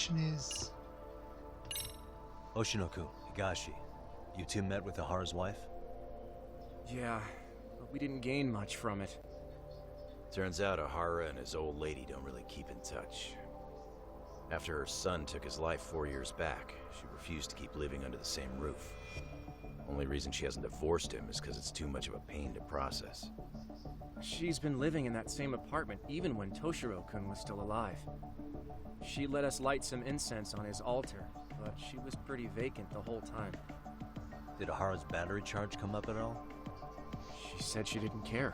information is... Oshinoku, Higashi, you two met with Ahara's wife? Yeah, but we didn't gain much from it. Turns out Ahara and his old lady don't really keep in touch. After her son took his life 4 years back, she refused to keep living under the same roof. Only reason she hasn't divorced him is because it's too much of a pain to process. She's been living in that same apartment even when Toshiro-kun was still alive. She let us light some incense on his altar, but she was pretty vacant the whole time. Did Ahara's battery charge come up at all? She said she didn't care.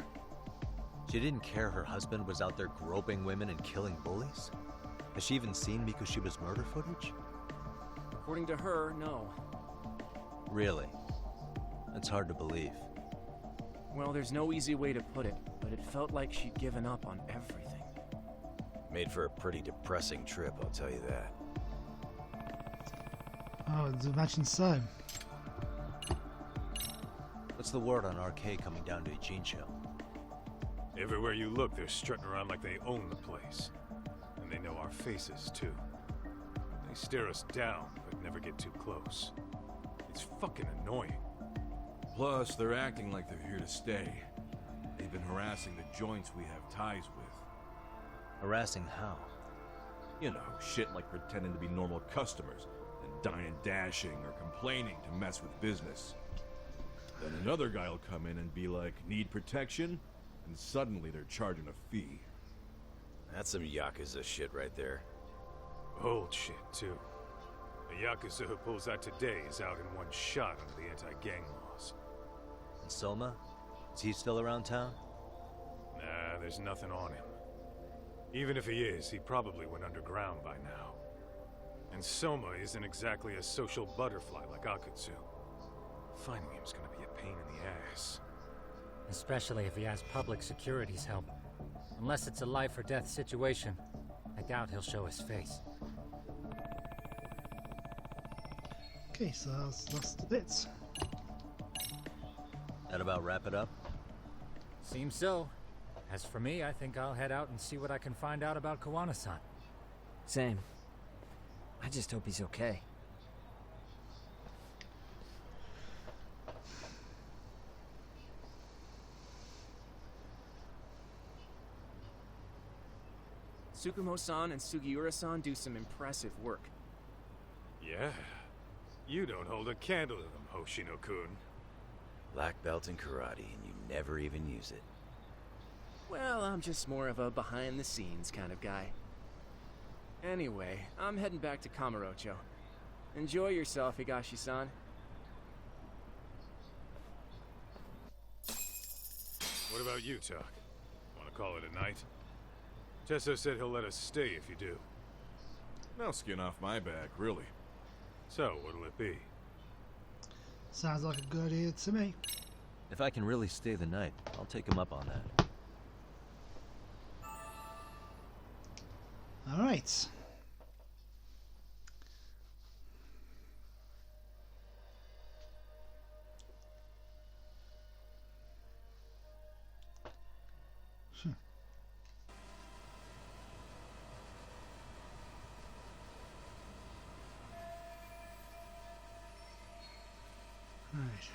She didn't care her husband was out there groping women and killing bullies? Has she even seen Mikushiba's murder footage? According to her, no. Really? That's hard to believe. Well, there's no easy way to put it, but it felt like she'd given up on everything. Made for a pretty depressing trip, I'll tell you that. Oh, I'd imagine so. What's the word on RK coming down to Ijincho? Everywhere you look, they're strutting around like they own the place. And they know our faces, too. They stare us down, but never get too close. It's fucking annoying. Plus, they're acting like they're here to stay. They've been harassing the joints we have ties with. Harassing how? You know, shit like pretending to be normal customers, and dine and dashing or complaining to mess with business. Then another guy will come in and be like, need protection? And suddenly they're charging a fee. That's some Yakuza shit right there. Old shit, too. The Yakuza who pulls that today is out in one shot under the anti-gang laws. And Soma? Is he still around town? Nah, there's nothing on him. Even if he is, he probably went underground by now. And Soma isn't exactly a social butterfly like Akutsu. Finding him's gonna be a pain in the ass. Especially if he has public security's help. Unless it's a life or death situation, I doubt he'll show his face. Okay, so that's the bits. That about wrap it up? Seems so. As for me, I think I'll head out and see what I can find out about Kawana-san. Same. I just hope he's okay. Tsukumo-san and Sugiura-san do some impressive work. Yeah. You don't hold a candle to them, Hoshino-kun. Black belt in karate, and you never even use it. Well, I'm just more of a behind-the-scenes kind of guy. Anyway, I'm heading back to Kamurocho. Enjoy yourself, Higashi-san. What about you, Tak? Want to call it a night? Tesso said he'll let us stay if you do. No skin off my back, really. So, what'll it be? Sounds like a good idea to me. If I can really stay the night, I'll take him up on that. Alright. Right.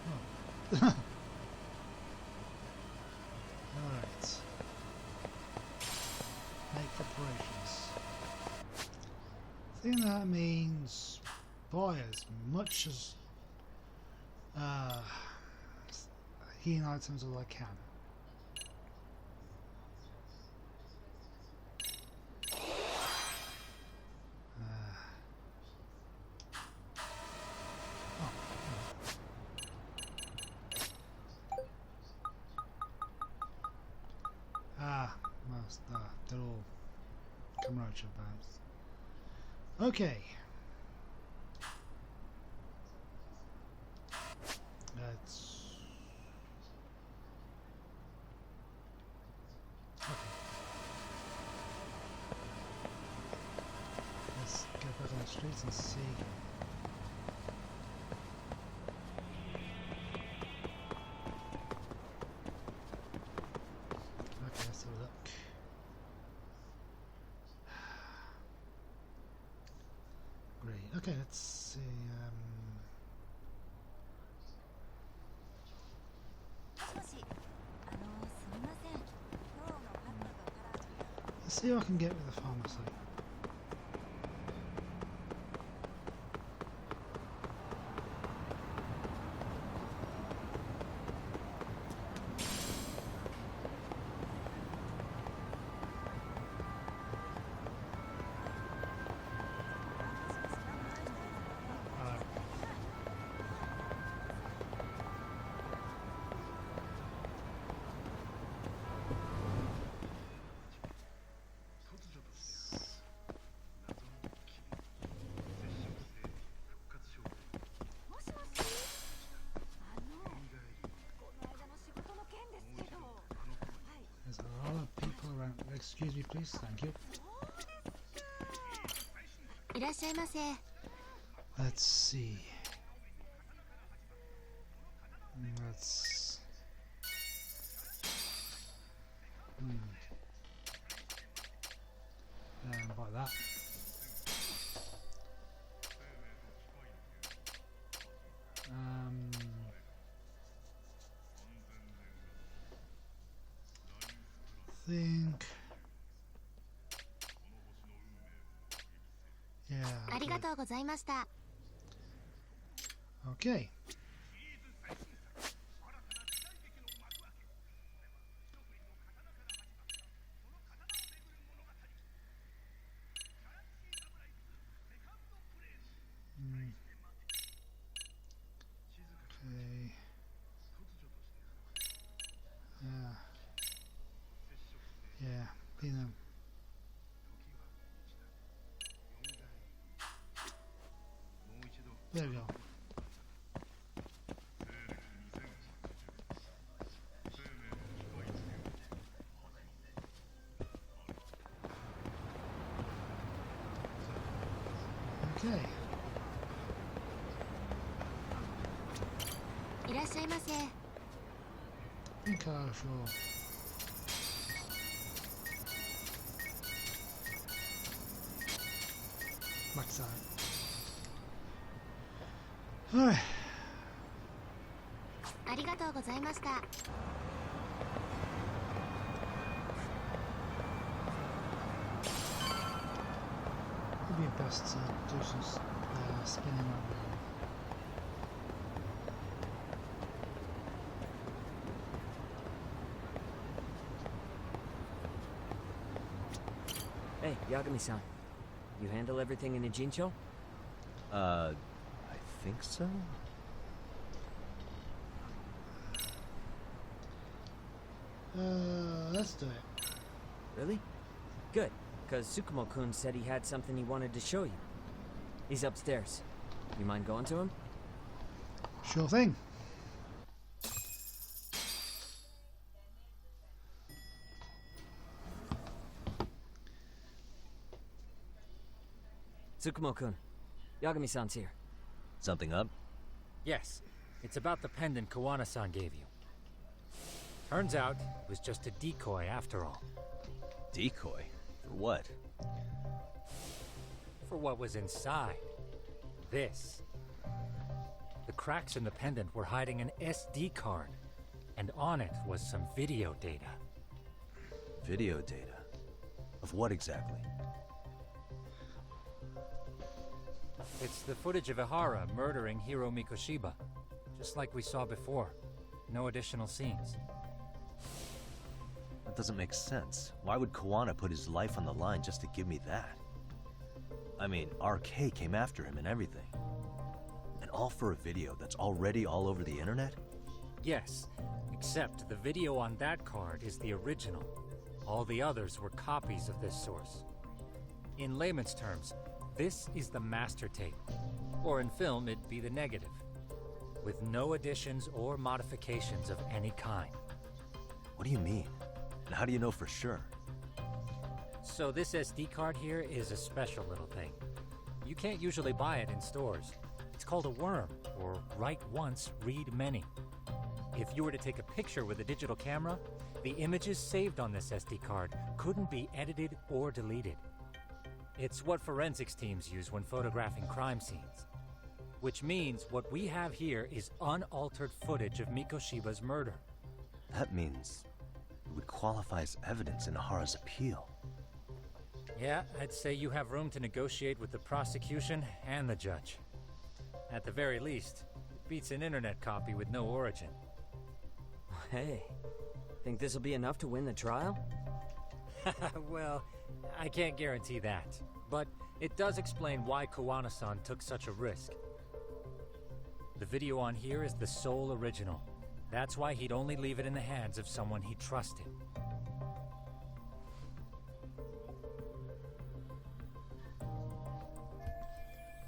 Oh. Alright. Make preparations. I think that means buy as much as healing items as I can. They're all Kamurocho bags. Okay. Let's... Okay. Let's get back on the streets and see. Okay, let's see. Let's see what I can get with the pharmacy. There's a lot of people around. Excuse me, please. Thank you. いらっしゃいませ。 Let's see. Let's. Buy that. Think. Yeah. ありがとうございました。 Okay. Okay. Yeah, you know. There we go. Okay. いらっしゃいませ。 think I shall. Max out. Alright. ありがとうございました。 It'd be best to do some spinning around. Hey, Yagami-san. You handle everything in the Jincho? I think so? Let's do it. Really? Good, because Tsukumo-kun said he had something he wanted to show you. He's upstairs. You mind going to him? Sure thing. Tsukumo-kun, Yagami-san's here. Something up? Yes, it's about the pendant Kawana-san gave you. Turns out it was just a decoy after all. Decoy? For what? For what was inside. This. The cracks in the pendant were hiding an SD card, and on it was some video data. Video data? Of what exactly? It's the footage of Ihara murdering Hiro Mikoshiba, just like we saw before. No additional scenes. That doesn't make sense. Why would Kawana put his life on the line just to give me that? I mean, RK came after him and everything. And all for a video that's already all over the internet? Yes, except the video on that card is the original. All the others were copies of this source. In layman's terms, this is the master tape. Or in film, it'd be the negative. With no additions or modifications of any kind. What do you mean? And how do you know for sure? So this SD card here is a special little thing. You can't usually buy it in stores. It's called a worm, or write once, read many. If you were to take a picture with a digital camera, the images saved on this SD card couldn't be edited or deleted. It's what forensics teams use when photographing crime scenes. Which means what we have here is unaltered footage of Mikoshiba's murder. That means it would qualify as evidence in Ahara's appeal. Yeah, I'd say you have room to negotiate with the prosecution and the judge. At the very least, it beats an internet copy with no origin. Hey, think this'll be enough to win the trial? Well, I can't guarantee that. But it does explain why Kawana-san took such a risk. The video on here is the sole original. That's why he'd only leave it in the hands of someone he trusted.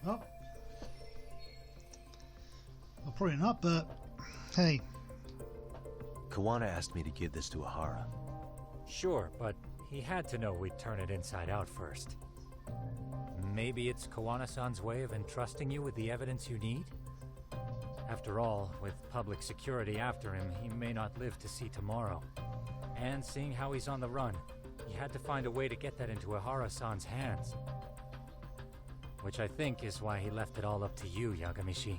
Well, probably not, but hey. Kawana asked me to give this to Ahara. Sure, but he had to know we'd turn it inside out first. Maybe it's Kawana-san's way of entrusting you with the evidence you need? After all, with public security after him, he may not live to see tomorrow. And seeing how he's on the run, he had to find a way to get that into Ahara-san's hands. Which I think is why he left it all up to you, Yagamishi.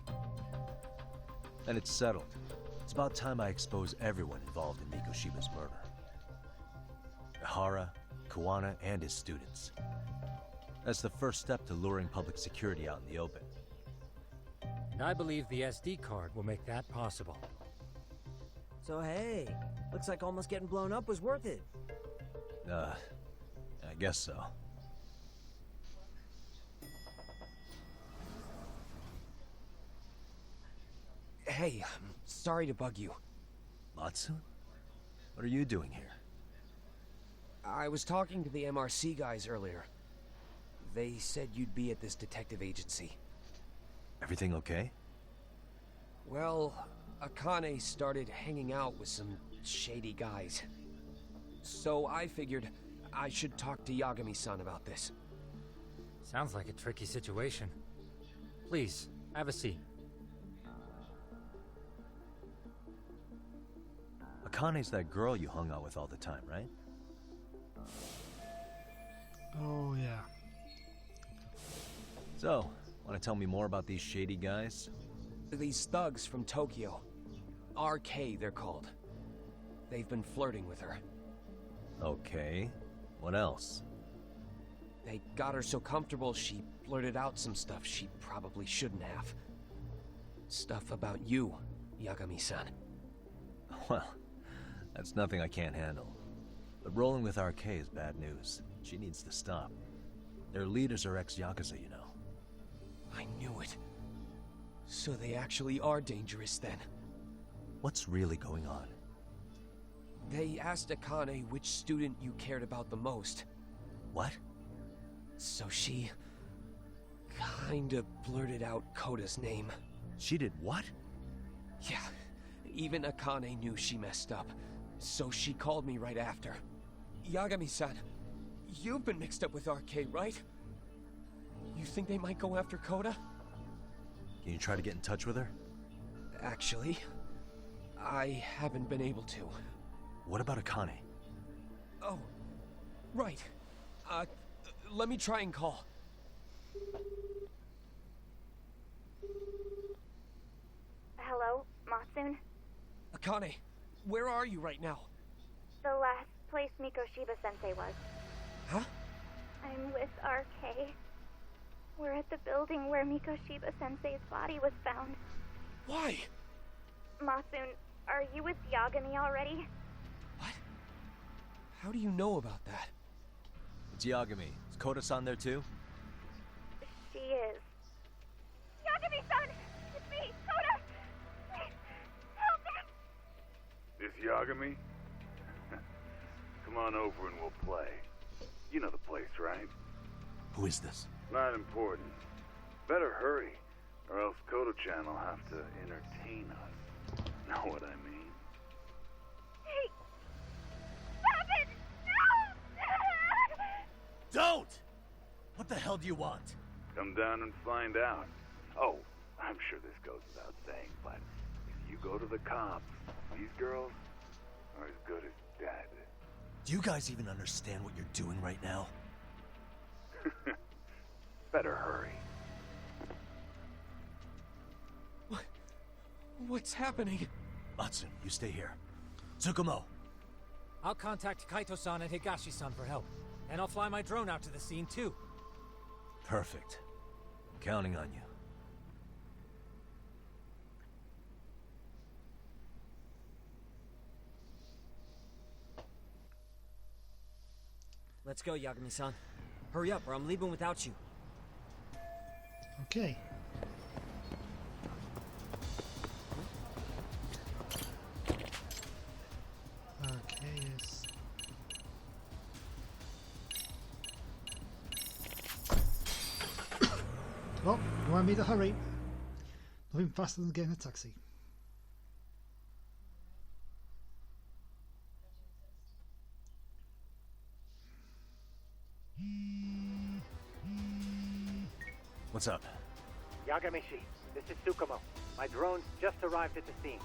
And it's settled. It's about time I expose everyone involved in Mikoshiba's murder. Ahara, Kawana, and his students. That's the first step to luring public security out in the open. And I believe the SD card will make that possible. So hey, looks like almost getting blown up was worth it. I guess so. Hey, I'm sorry to bug you. Matsun? What are you doing here? I was talking to the MRC guys earlier. They said you'd be at this detective agency. Everything okay? Well, Akane started hanging out with some shady guys. So I figured I should talk to Yagami-san about this. Sounds like a tricky situation. Please, have a seat. Akane's that girl you hung out with all the time, right? Oh yeah. So, want to tell me more about these shady guys? These thugs from Tokyo. RK, they're called. They've been flirting with her. Okay. What else? They got her so comfortable she blurted out some stuff she probably shouldn't have. Stuff about you, Yagami-san. Well, that's nothing I can't handle. But rolling with RK is bad news. She needs to stop. Their leaders are ex-Yakuza, you know. I knew it. So they actually are dangerous then. What's really going on? They asked Akane which student you cared about the most. What? So she... kinda blurted out Koda's name. She did what? Yeah, even Akane knew she messed up. So she called me right after. Yagami-san, you've been mixed up with RK, right? You think they might go after Koda? Can you try to get in touch with her? Actually, I haven't been able to. What about Akane? Oh, right. Let me try and call. Hello, Matsun? Akane, where are you right now? The last place Mikoshiba-sensei was. Huh? I'm with RK. We're at the building where Mikoshiba-sensei's body was found. Why? Matsun, are you with Yagami already? What? How do you know about that? It's Yagami. Is Koda-san there too? She is. Yagami-san! It's me, Koda! Please, help me! This Yagami? Come on over and we'll play. You know the place, right? Who is this? Not important. Better hurry, or else Kodo-chan will have to entertain us. Know what I mean? Hey! Stop it! No! Don't! What the hell do you want? Come down and find out. Oh, I'm sure this goes without saying, but if you go to the cops, these girls are as good as dead. Do you guys even understand what you're doing right now? better hurry. What's happening? Matsun, you stay here. Tsukumo! I'll contact Kaito-san and Higashi-san for help. And I'll fly my drone out to the scene, too. Perfect. Counting on you. Let's go, Yagami-san. Hurry up, or I'm leaving without you. Okay. Okay, yes. Oh, you want me to hurry? Nothing faster than getting a taxi. What's up? Yagamishi, this is Tsukumo. My drones just arrived at the scene.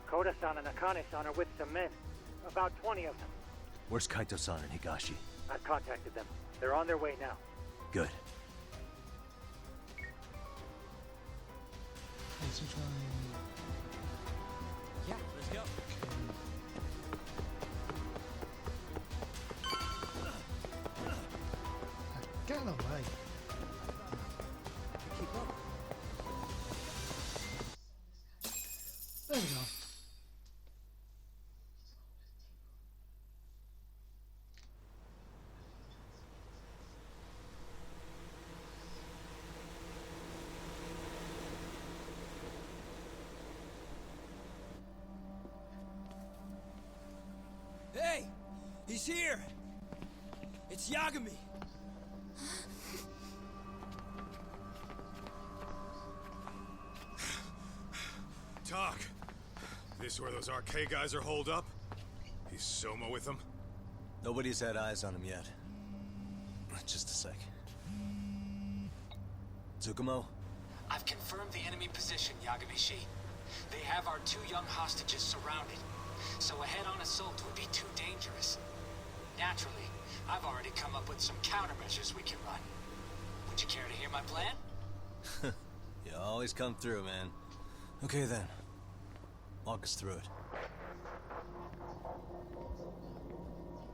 Koda-san and Akane-san are with some men. About 20 of them. Where's Kaito-san and Higashi? I've contacted them. They're on their way now. Good. Let's try. Yeah, let's go. Get away. Keep up. There we go. Hey! He's here! It's Yagami! Talk. This where those RK guys are holed up? He's Soma with them? Nobody's had eyes on him yet. Just a sec. Tsukumo? I've confirmed the enemy position, Yagami-shi. They have our 2 young hostages surrounded, so a head-on assault would be too dangerous. Naturally, I've already come up with some countermeasures we can run. Would you care to hear my plan? You always come through, man. Okay then. Walk us through it.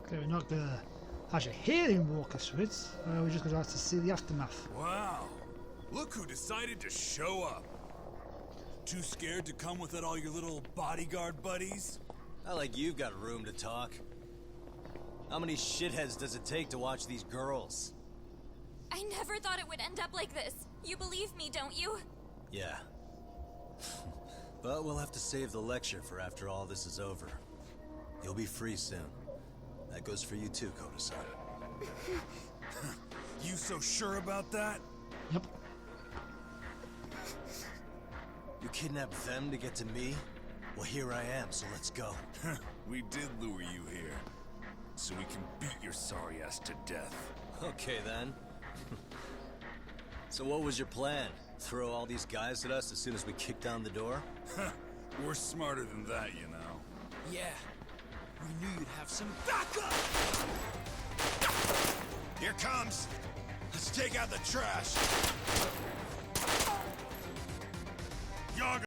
Okay, we're not gonna actually hear him walk us through it. We're just gonna have to see the aftermath. Wow. Look who decided to show up. Too scared to come without all your little bodyguard buddies? Not like you've got room to talk. How many shitheads does it take to watch these girls? I never thought it would end up like this. You believe me, don't you? Yeah. But we'll have to save the lecture for after all this is over. You'll be free soon. That goes for you too, Koda-san. You so sure about that? Yep. You kidnapped them to get to me? Well, here I am, so let's go. We did lure you here. So we can beat your sorry ass to death. Okay, then. So what was your plan? Throw all these guys at us as soon as we kick down the door? We're smarter than that, you know. Yeah. We knew you'd have some backup! Here comes! Let's take out the trash!